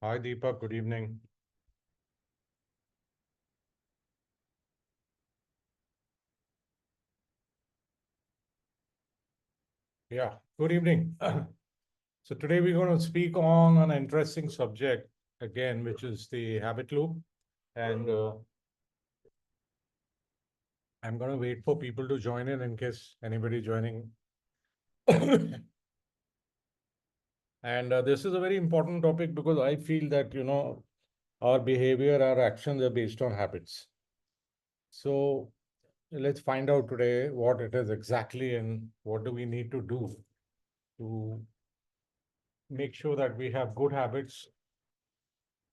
Hi, Deepak. Good evening. Yeah, good evening. So today we're going to speak on an interesting subject again, which is the habit loop. And I'm going to wait for people to join in case anybody joining. And this is a very important topic because I feel that, our behavior, our actions are based on habits. So let's find out today what it is exactly and what do we need to do to make sure that we have good habits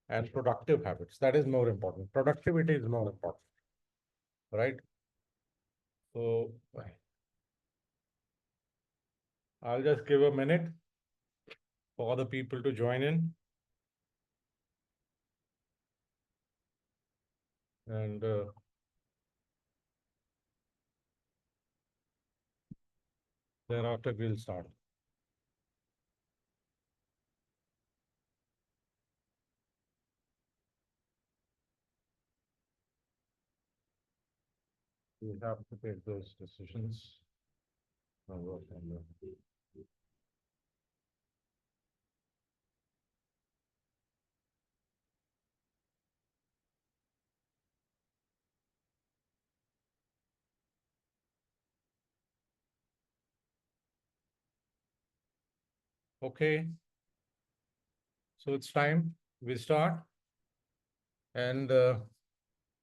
and productive habits. That is more important. Productivity is more important, right? So I'll just give a minute for the people to join in. And thereafter we'll start. We have to take those decisions. Okay, so it's time we start. And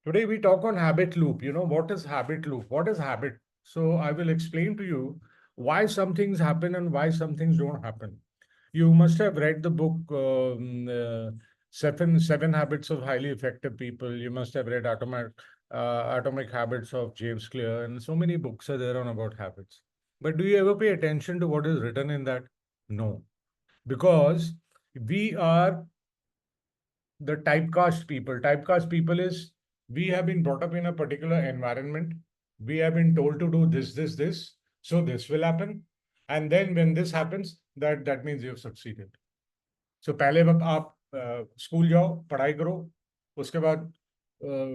today we talk on habit loop. What is habit loop? What is habit? So I will explain to you why some things happen and why some things don't happen. You must have read the book Seven Habits of Highly Effective People. You must have read Atomic Habits of James Clear, and so many books are there on about habits. But do you ever pay attention to what is written in that? No, because we are the typecast people. Typecast people is we have been brought up in a particular environment. We have been told to do this. So this will happen. And then when this happens, that means you've succeeded. So पहले वक्त आप school जाओ पढ़ाई करो उसके बाद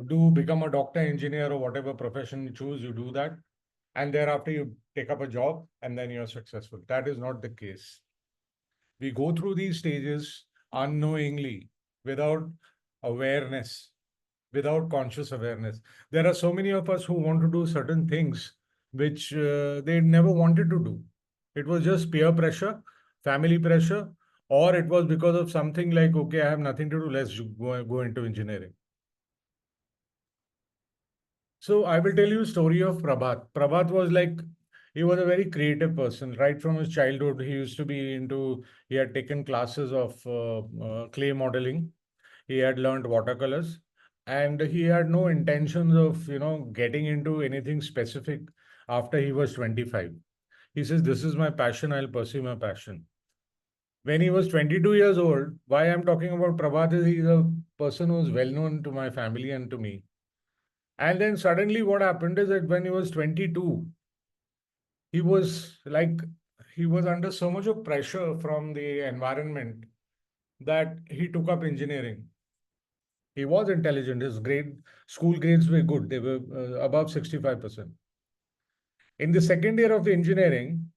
do become a doctor, engineer, or whatever profession you choose, you do that, and thereafter you take up a job and then you're successful. That is not the case. We go through these stages unknowingly, without awareness, without conscious awareness. There are so many of us who want to do certain things which they never wanted to do. It was just peer pressure, family pressure, or it was because of something like, okay, I have nothing to do, let's go into engineering. So I will tell you a story of Prabhat. Prabhat was like, he was a very creative person. Right from his childhood, he used to be into, he had taken classes of clay modeling. He had learned watercolors and he had no intentions of, getting into anything specific after he was 25. He says, this is my passion. I'll pursue my passion. When he was 22 years old, why I'm talking about Prabhat is he's a person who's well known to my family and to me. And then suddenly what happened is that when he was 22, he was like, he was under so much of pressure from the environment that he took up engineering. He was intelligent. His school grades were good. They were above 65%. In the second year of the engineering,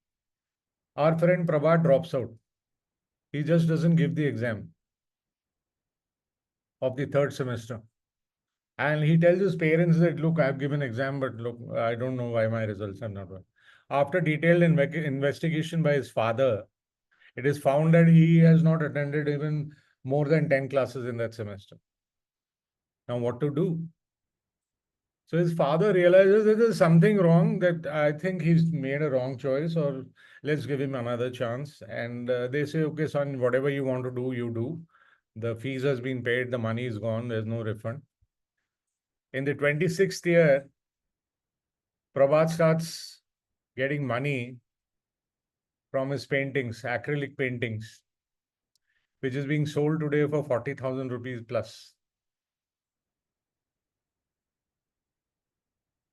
our friend Prabhat drops out. He just doesn't give the exam of the third semester. And he tells his parents that, look, I've given exam, but look, I don't know why my results are not well. After detailed investigation by his father, it is found that he has not attended even more than 10 classes in that semester. Now, what to do? So his father realizes that there's something wrong, that I think he's made a wrong choice, or let's give him another chance. And they say, okay, son, whatever you want to do, you do. The fees has been paid, the money is gone, there's no refund. In the 26th year, Prabhat starts getting money from his paintings, acrylic paintings, which is being sold today for 40,000 rupees plus.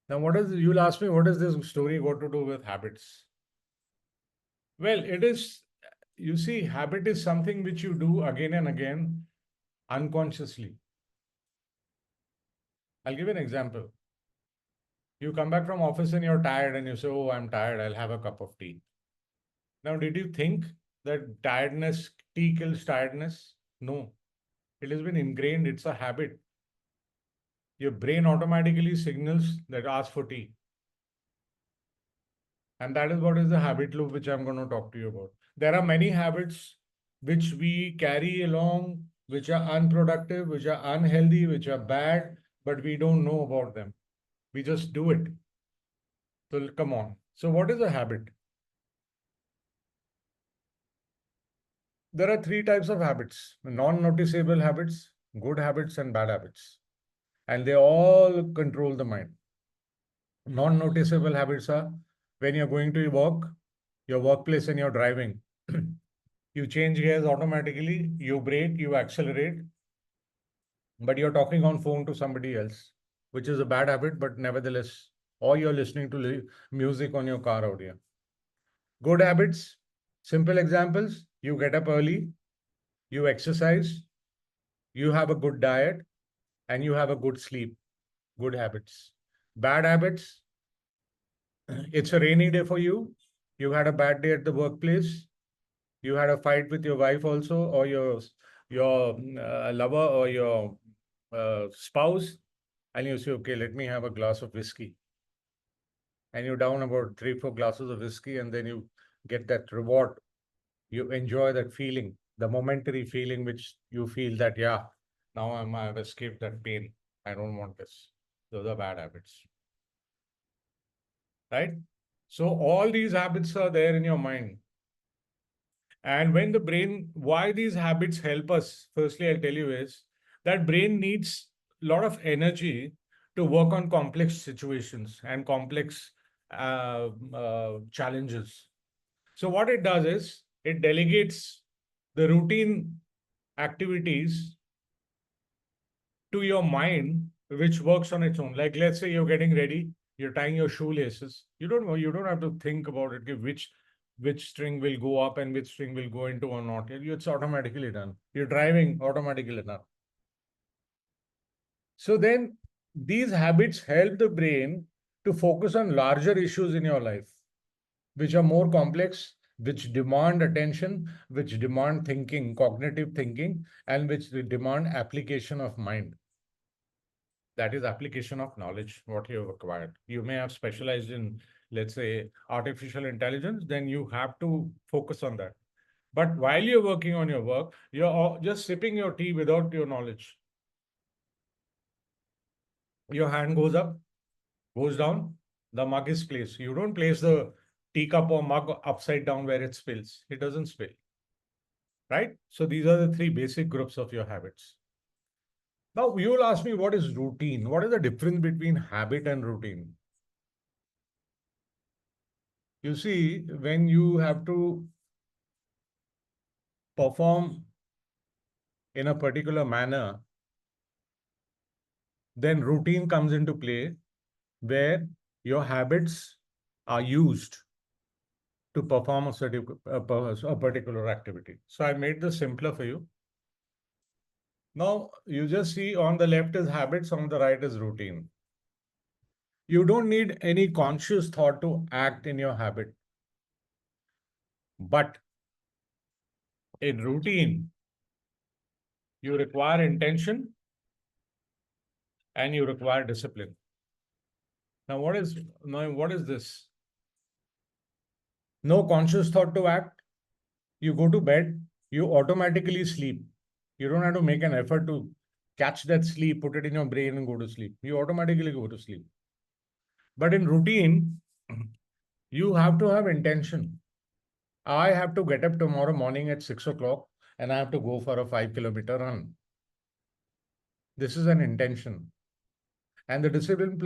Now, you'll ask me, what does this story got to do with habits? Well, it is, you see, habit is something which you do again and again. unconsciously. I'll give you an example. You come back from office and you're tired and you say, oh, I'm tired, I'll have a cup of tea. Now, did you think that tiredness, tea kills tiredness? No, it has been ingrained. It's a habit. Your brain automatically signals that ask for tea. And that is what is the habit loop, which I'm going to talk to you about. There are many habits which we carry along, which are unproductive, which are unhealthy, which are bad, but we don't know about them. We just do it. So come on. So what is a habit? There are three types of habits: non-noticeable habits, good habits, and bad habits. And they all control the mind. Non-noticeable habits are when you're going to your workplace, and you're driving. You change gears automatically, you brake, you accelerate, but you're talking on phone to somebody else, which is a bad habit, but nevertheless, or you're listening to music on your car audio. Good habits, simple examples: you get up early, you exercise, you have a good diet, and you have a good sleep. Good habits. Bad habits, it's a rainy day for you, you had a bad day at the workplace, you had a fight with your wife also, or your lover, or your spouse, and you say, okay, let me have a glass of whiskey. And you down about 3, 4 glasses of whiskey, and then you get that reward. You enjoy that feeling, the momentary feeling, which you feel that, yeah, now I've escaped that pain. I don't want this. Those are bad habits, right? So all these habits are there in your mind. And when the brain, why these habits help us, firstly, I'll tell you is that brain needs a lot of energy to work on complex situations and complex challenges. So what it does is it delegates the routine activities to your mind, which works on its own. Like, let's say you're getting ready, you're tying your shoelaces. You don't know, you don't have to think about it, which string will go up and which string will go into a knot. It's automatically done. You're driving, automatically done. So then these habits help the brain to focus on larger issues in your life, which are more complex, which demand attention, which demand thinking, cognitive thinking, and which demand application of mind. That is application of knowledge, what you have acquired. You may have specialized in, let's say, artificial intelligence, then you have to focus on that. But while you're working on your work, you're just sipping your tea without your knowledge. Your hand goes up, goes down, the mug is placed. You don't place the teacup or mug upside down where it spills. It doesn't spill, right? So these are the three basic groups of your habits. Now you will ask me, what is routine? What is the difference between habit and routine? You see, when you have to perform in a particular manner, then routine comes into play, where your habits are used to perform a particular activity. So I made this simpler for you. Now you just see, on the left is habits, on the right is routine. You don't need any conscious thought to act in your habit. But in routine, you require intention and you require discipline. Now what is this? No conscious thought to act. You go to bed, you automatically sleep. You don't have to make an effort to catch that sleep, put it in your brain and go to sleep. You automatically go to sleep. But in routine, you have to have intention. I have to get up tomorrow morning at 6 o'clock and I have to go for a 5 kilometer run. This is an intention. And the discipline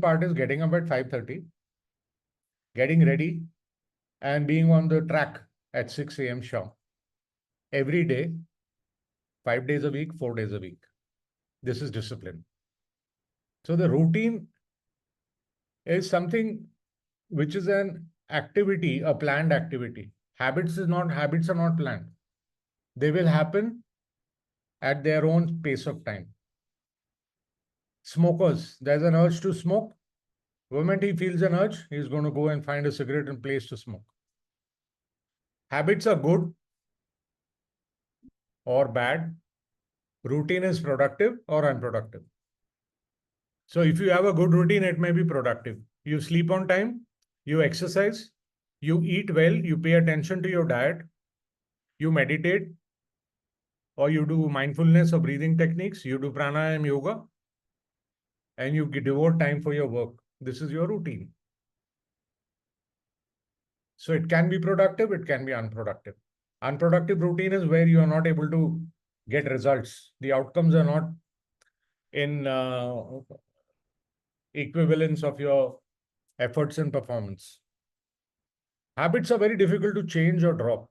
part is getting up at 5:30, getting ready, and being on the track at 6 a.m. sharp. Every day, 5 days a week, 4 days a week. This is discipline. So the routine is something which is an activity, a planned activity. Habits are not planned. They will happen at their own pace of time. Smokers, there's an urge to smoke. The moment he feels an urge, he's going to go and find a cigarette and place to smoke. Habits are good or bad. Routine is productive or unproductive. So if you have a good routine, it may be productive. You sleep on time, you exercise, you eat well, you pay attention to your diet, you meditate, or you do mindfulness or breathing techniques, you do pranayama yoga, and you devote time for your work. This is your routine. So it can be productive, it can be unproductive. Unproductive routine is where you are not able to get results. The outcomes are not in equivalence of your efforts and performance. Habits are very difficult to change or drop.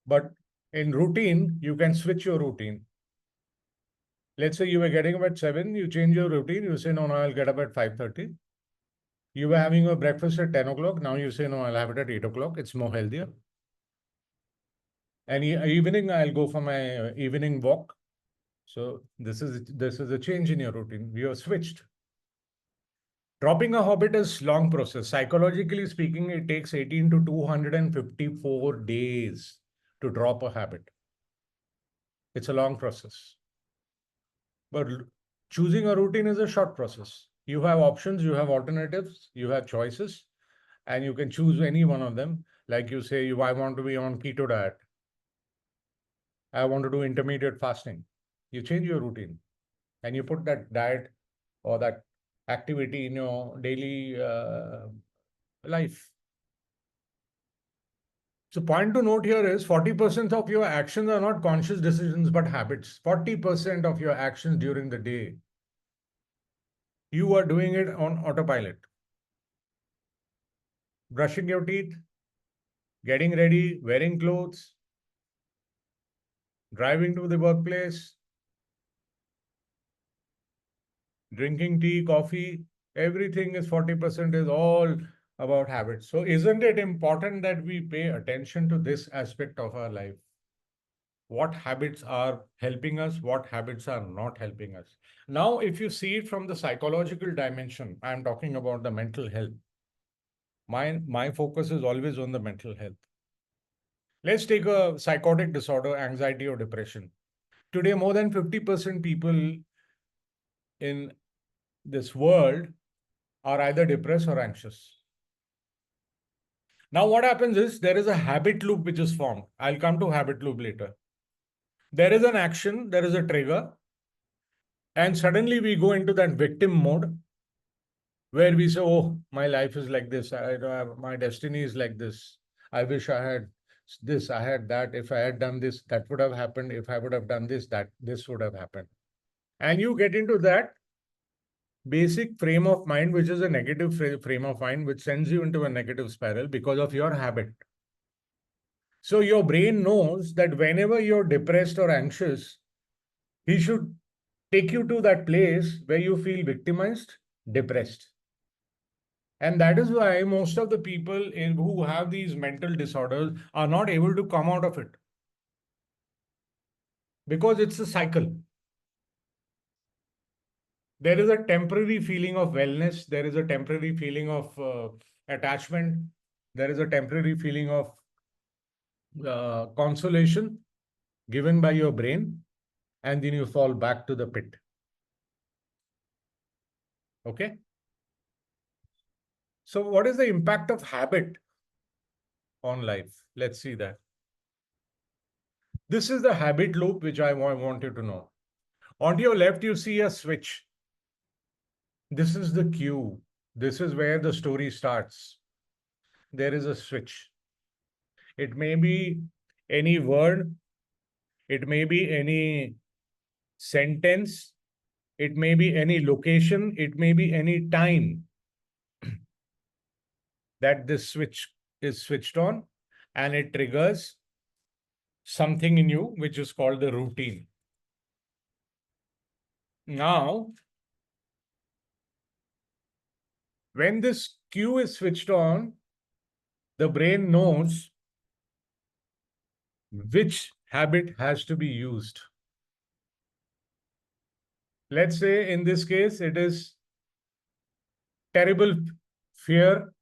But in routine, you can switch your routine. Let's say you were getting up at 7, you change your routine, you say, no, I'll get up at 5:30. You were having a breakfast at 10 o'clock, now you say, no, I'll have it at 8 o'clock. It's more healthier. And evening, I'll go for my evening walk. So this is a change in your routine. You have switched. Dropping a habit is long process. Psychologically speaking, it takes 18 to 254 days to drop a habit. It's a long process. But choosing a routine is a short process. You have options, you have alternatives, you have choices, and you can choose any one of them. Like you say, I want to be on keto diet. I want to do intermediate fasting. You change your routine and you put that diet or that activity in your daily life. So point to note here is 40% of your actions are not conscious decisions, but habits. 40% of your actions during the day, you are doing it on autopilot. Brushing your teeth, getting ready, wearing clothes, driving to the workplace, drinking tea, coffee, everything is 40% is all about habits. So isn't it important that we pay attention to this aspect of our life? What habits are helping us, what habits are not helping us. Now, if you see it from the psychological dimension, I'm talking about the mental health. My focus is always on the mental health. Let's take a psychotic disorder, anxiety or depression. Today, more than 50% people in this world are either depressed or anxious. Now, what happens is there is a habit loop which is formed. I'll come to habit loop later. There is an action, there is a trigger, and suddenly we go into that victim mode where we say, oh, my life is like this. My destiny is like this. I wish I had this, I had that. If I had done this, that would have happened. If I would have done this, this would have happened. And you get into that basic frame of mind, which is a negative frame of mind, which sends you into a negative spiral because of your habit. So your brain knows that whenever you're depressed or anxious, he should take you to that place where you feel victimized, depressed. And that is why most of the people who have these mental disorders are not able to come out of it. Because it's a cycle. There is a temporary feeling of wellness. There is a temporary feeling of attachment. There is a temporary feeling of consolation given by your brain. And then you fall back to the pit. Okay? So what is the impact of habit on life? Let's see that. This is the habit loop which I want you to know. On your left, you see a switch. This is the cue. This is where the story starts. There is a switch. It may be any word. It may be any sentence. It may be any location. It may be any time that this switch is switched on and it triggers something in you, which is called the routine. Now, when this cue is switched on, the brain knows which habit has to be used. Let's say in this case, it is terrible fear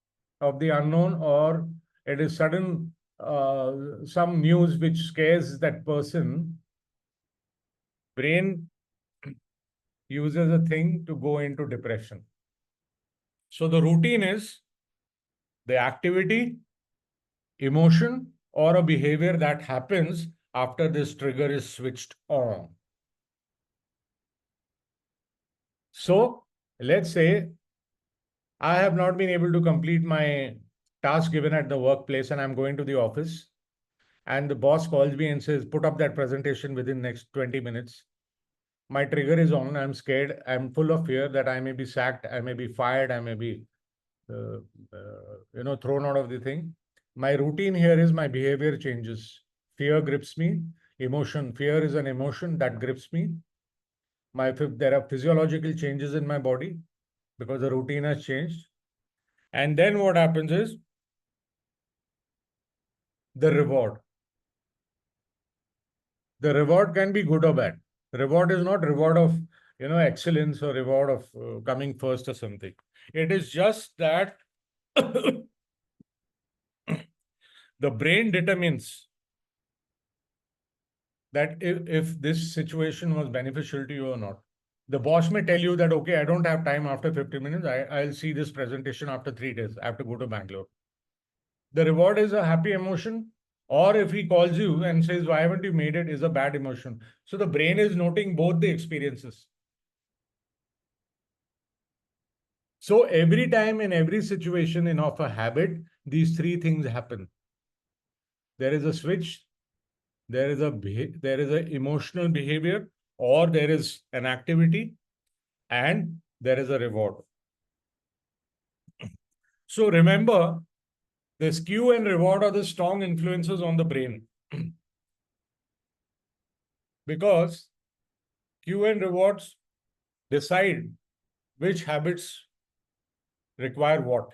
of the unknown, or it is sudden some news which scares that person. Brain uses a thing to go into depression. So the routine is the activity, emotion, or a behavior that happens after this trigger is switched on. So let's say I have not been able to complete my task given at the workplace and I'm going to the office, and the boss calls me and says, put up that presentation within next 20 minutes. My trigger is on. I'm scared. I'm full of fear that I may be sacked. I may be fired. I may be, uh, thrown out of the thing. My routine here is my behavior changes. Fear grips me. Fear is an emotion that grips me. There are physiological changes in my body because the routine has changed. And then what happens is the reward. The reward can be good or bad. Reward is not reward of excellence or reward of coming first or something. It is just that the brain determines that if this situation was beneficial to you or not. The boss may tell you that, okay, I don't have time after 50 minutes. I'll see this presentation after 3 days. I have to go to Bangalore. The reward is a happy emotion. Or if he calls you and says, why haven't you made it, is a bad emotion. So the brain is noting both the experiences. So every time in every situation of a habit, these three things happen. There is a switch, there is a emotional behavior, or there is an activity, and there is a reward. So remember, this cue and reward are the strong influences on the brain. Because cue and rewards decide which habits require what.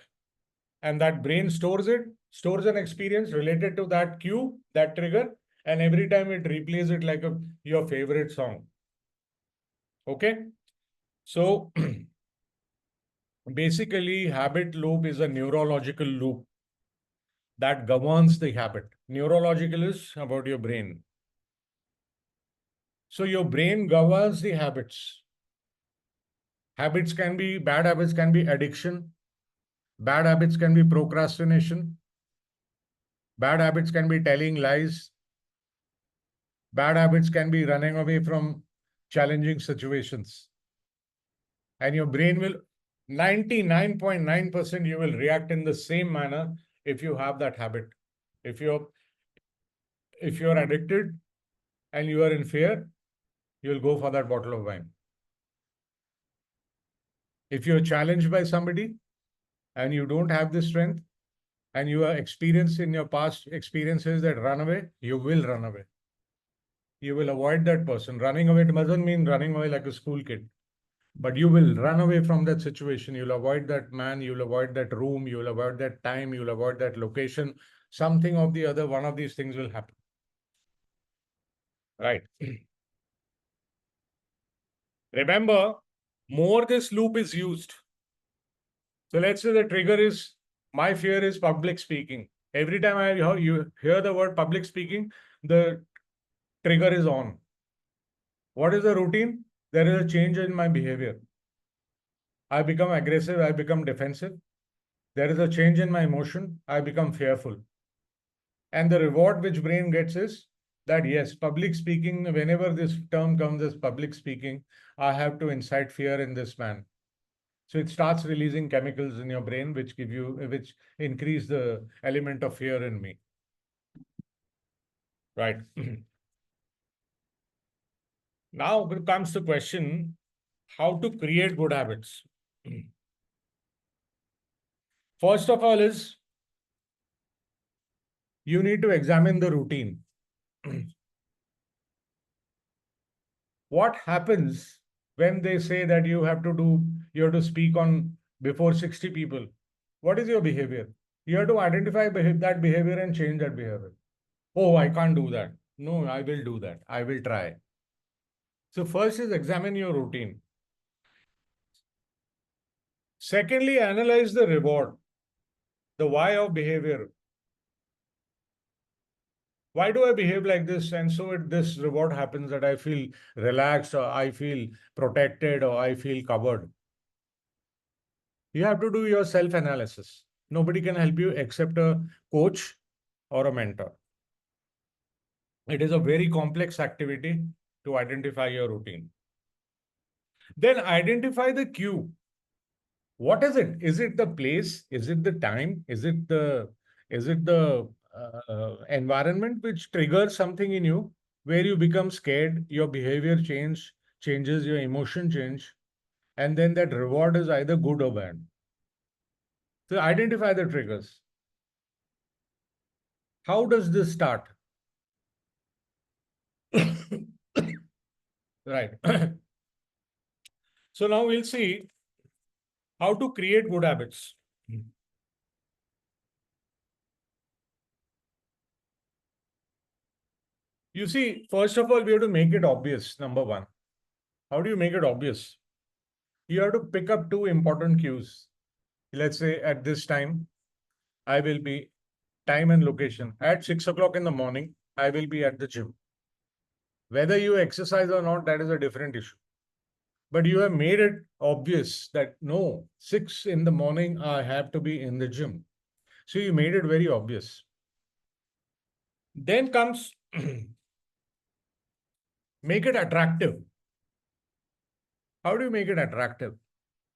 And that brain stores an experience related to that cue, that trigger, and every time it replays it like your favorite song. Okay? So basically, habit loop is a neurological loop that governs the habit. Neurological is about your brain. So your brain governs the habits. Bad habits can be addiction. Bad habits can be procrastination. Bad habits can be telling lies. Bad habits can be running away from challenging situations. And your brain will 99.9% you will react in the same manner if you have that habit. If you're addicted and you are in fear, you'll go for that bottle of wine. If you're challenged by somebody and you don't have the strength and you are experienced in your past experiences that run away, you will run away. You will avoid that person. Running away doesn't mean running away like a school kid, but you will run away from that situation. You'll avoid that man, you'll avoid that room, you'll avoid that time, you'll avoid that location. Something of the other, one of these things will happen. Right. Remember, more this loop is used. So let's say the trigger is, my fear is public speaking. Every time you hear the word public speaking, the trigger is on. What is the routine? There is a change in my behavior. I become aggressive, I become defensive. There is a change in my emotion, I become fearful. And the reward which brain gets is that, yes, public speaking, whenever this term comes as public speaking, I have to incite fear in this man. So it starts releasing chemicals in your brain which increase the element of fear in me. Right. Now comes the question, how to create good habits. First of all is, you need to examine the routine. What happens when they say that you have to speak on before 60 people? What is your behavior? You have to identify that behavior and change that behavior. Oh, I can't do that. No, I will do that. I will try. So first is examine your routine. Secondly, analyze the reward, the why of behavior. Why do I behave like this? And so this reward happens that I feel relaxed, or I feel protected, or I feel covered. You have to do your self-analysis. Nobody can help you except a coach or a mentor. It is a very complex activity to identify your routine. Then identify the cue. What is it? Is it the place? Is it the time? Is it the environment which triggers something in you where you become scared, your behavior changes, your emotion change, and then that reward is either good or bad. So identify the triggers. How does this start? Right. So now we'll see how to create good habits. You see, first of all, we have to make it obvious. Number one. How do you make it obvious? You have to pick up two important cues. Let's say at this time, I will be time and location. At 6 o'clock in the morning, I will be at the gym. Whether you exercise or not, that is a different issue. But you have made it obvious that no, 6 in the morning, I have to be in the gym. So you made it very obvious. Then comes make it attractive. How do you make it attractive?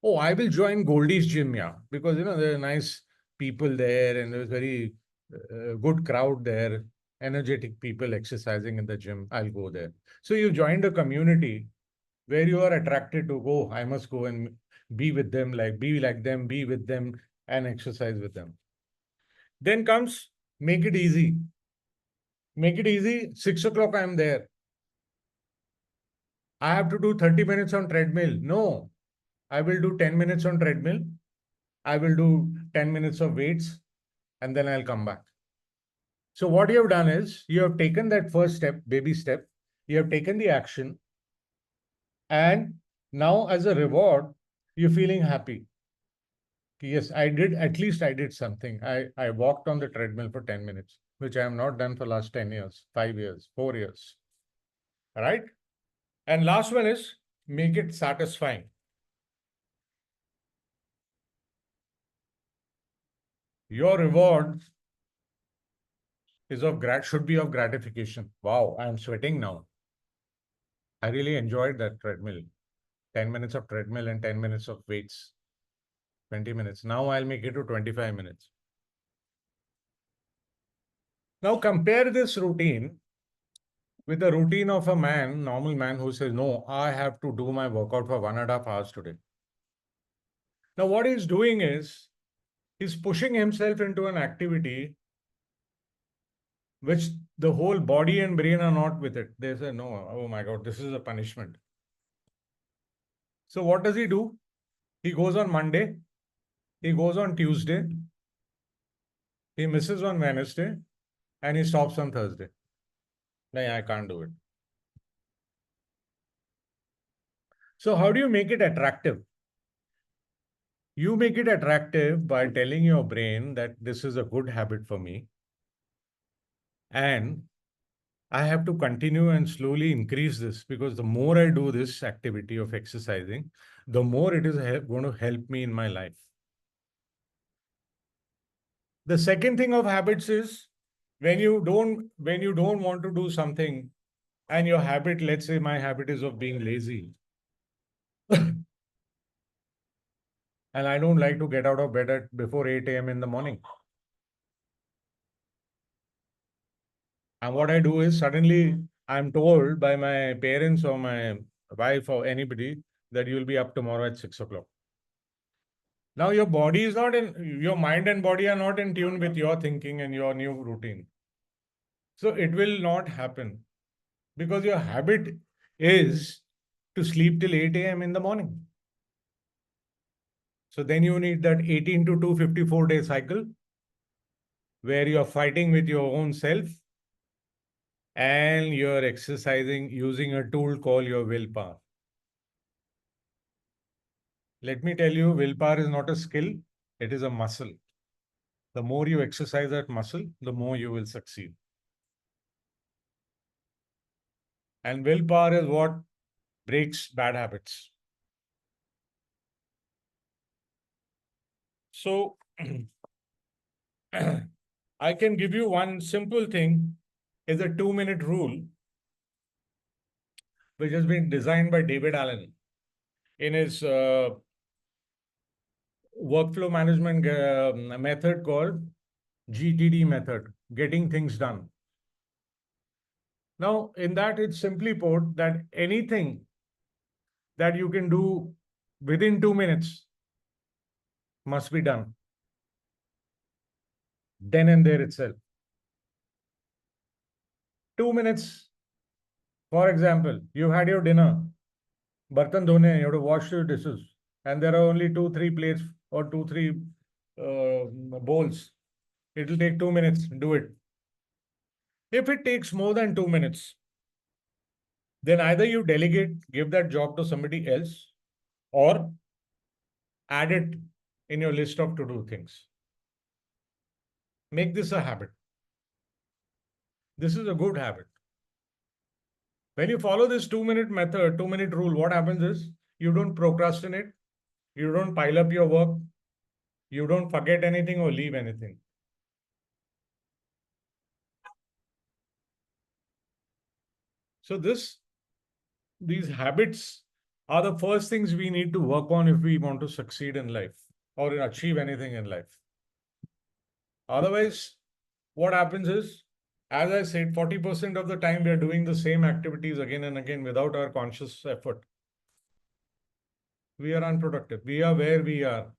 Oh, I will join Goldie's gym, yeah, because there are nice people there and there's very good crowd there, energetic people exercising in the gym. I'll go there. So you joined a community where you are attracted to go. I must go and be with them, be like them, be with them, and exercise with them. Then comes make it easy. Make it easy. 6 o'clock, I'm there. I have to do 30 minutes on treadmill. No, I will do 10 minutes on treadmill. I will do 10 minutes of weights and then I'll come back. So what you have done is you have taken that first step, baby step, you have taken the action, and now as a reward, you're feeling happy. Yes, at least I did something. I walked on the treadmill for 10 minutes, which I have not done for last 10 years, 5 years, 4 years. Right? And last one is make it satisfying. Your reward should be of gratification. Wow, I'm sweating now. I really enjoyed that treadmill. 10 minutes of treadmill and 10 minutes of weights. 20 minutes. Now I'll make it to 25 minutes. Now compare this routine with the routine of a normal man who says, no, I have to do my workout for 1.5 hours today. Now what he's doing is, he's pushing himself into an activity which the whole body and brain are not with it. They say, no, oh my God, this is a punishment. So what does he do? He goes on Monday, he goes on Tuesday, he misses on Wednesday, and he stops on Thursday. No, I can't do it. So how do you make it attractive? You make it attractive by telling your brain that this is a good habit for me. And I have to continue and slowly increase this, because the more I do this activity of exercising, the more it is going to help me in my life. The second thing of habits is when you don't want to do something, and your habit, let's say my habit is of being lazy, and I don't like to get out of bed before 8 a.m. in the morning. And what I do is, suddenly I'm told by my parents or my wife or anybody that you'll be up tomorrow at 6 o'clock. Now your body is not your mind and body are not in tune with your thinking and your new routine. So it will not happen, because your habit is to sleep till 8 a.m. in the morning. So then you need that 18 to 254-day cycle where you're fighting with your own self, and you're exercising using a tool called your willpower. Let me tell you, willpower is not a skill, it is a muscle. The more you exercise that muscle, the more you will succeed. And willpower is what breaks bad habits. So, I can give you one simple thing is a 2-minute rule, which has been designed by David Allen in his workflow management method called GTD method, getting things done. Now, in that, it's simply put that anything that you can do within 2 minutes must be done then and there itself. 2 minutes, for example, you had your dinner, bartan dhone, you have to wash your dishes, and there are only 2-3 plates or 2-3 bowls. It will take 2 minutes, do it. If it takes more than 2 minutes, then either you delegate, give that job to somebody else, or add it in your list of to-do things. Make this a habit. This is a good habit. When you follow this 2-minute method, 2-minute rule, what happens is you don't procrastinate, you don't pile up your work, you don't forget anything or leave anything. So these habits are the first things we need to work on if we want to succeed in life or achieve anything in life. Otherwise, what happens is, as I said, 40% of the time we are doing the same activities again and again without our conscious effort. We are unproductive. We are where we are.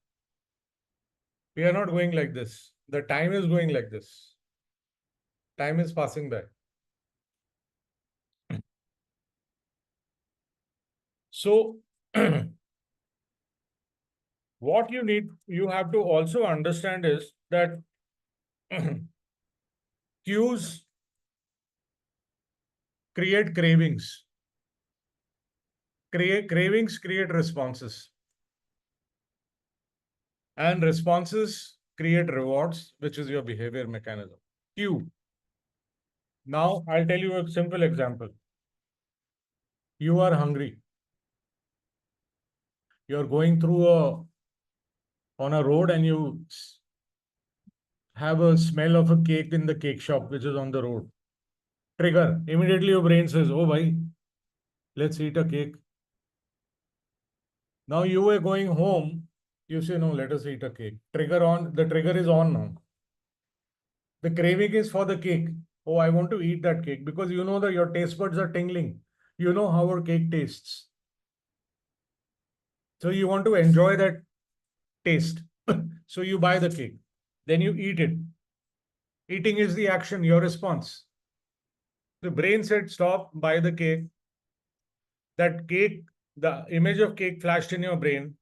We are not going like this. The time is going like this. Time is passing by. So, what you have to also understand is that cues create cravings. Cravings create responses. And responses create rewards, which is your behavior mechanism. Cue. Now, I'll tell you a simple example. You are hungry. You're going through on a road and you have a smell of a cake in the cake shop, which is on the road. Trigger. Immediately your brain says, oh, bhai, let's eat a cake. Now you were going home. You say, no, let us eat a cake. Trigger on. The trigger is on now. The craving is for the cake. Oh, I want to eat that cake because you know that your taste buds are tingling. You know how our cake tastes. So you want to enjoy that taste. So you buy the cake. Then you eat it. Eating is the action, your response. The brain said, stop, buy the cake. That cake, the image of cake flashed in your brain,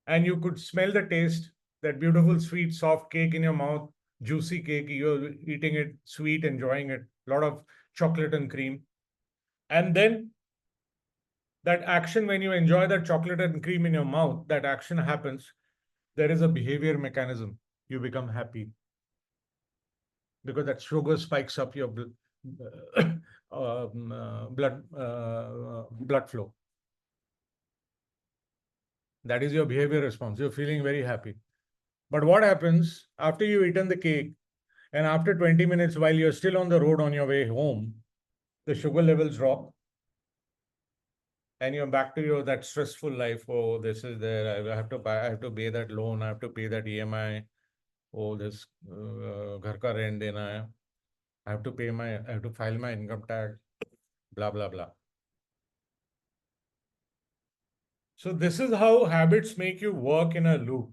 and you could smell the taste, that beautiful, sweet, soft cake in your mouth, juicy cake. You're eating it, sweet, enjoying it, a lot of chocolate and cream. And then that action, when you enjoy that chocolate and cream in your mouth, that action happens. There is a behavior mechanism. You become happy because that sugar spikes up your blood flow. That is your behavior response. You're feeling very happy. But what happens after you've eaten the cake and after 20 minutes while you're still on the road on your way home, the sugar levels drop and you're back to your that stressful life. Oh, this is there. I have to pay that loan. I have to pay that EMI. Oh, this ghar ka rent dena hai. I have to file my income tax, blah, blah, blah. So this is how habits make you work in a loop.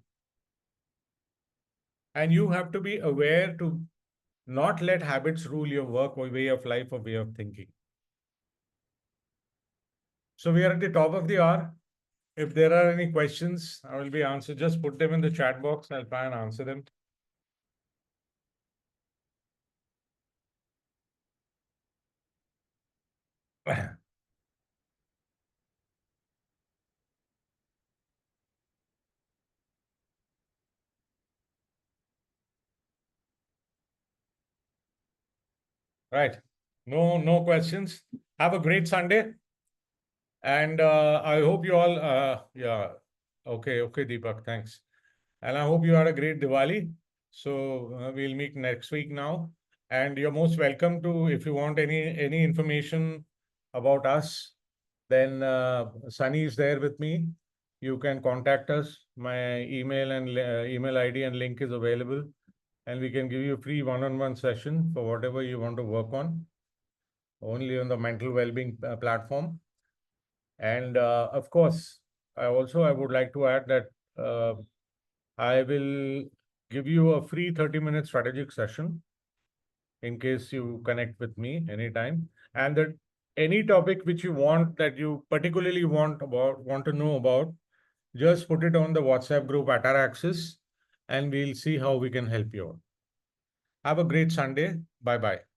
And you have to be aware to not let habits rule your work or way of life or way of thinking. So we are at the top of the hour. If there are any questions, I will be answered. Just put them in the chat box. I'll try and answer them. Right. No questions. Have a great Sunday. And I hope you all, yeah. Okay, Deepak, thanks. And I hope you had a great Diwali. So we'll meet next week now. And you're most welcome to, if you want any information about us, then Sunny is there with me. You can contact us. My email and email ID and link is available. And we can give you a free one-on-one session for whatever you want to work on, only on the mental well-being platform. And of course, I would like to add that I will give you a free 30-minute strategic session in case you connect with me anytime. And that any topic which you want, that you particularly want to know about, just put it on the WhatsApp group at our Axis, and we'll see how we can help you out. Have a great Sunday. Bye bye.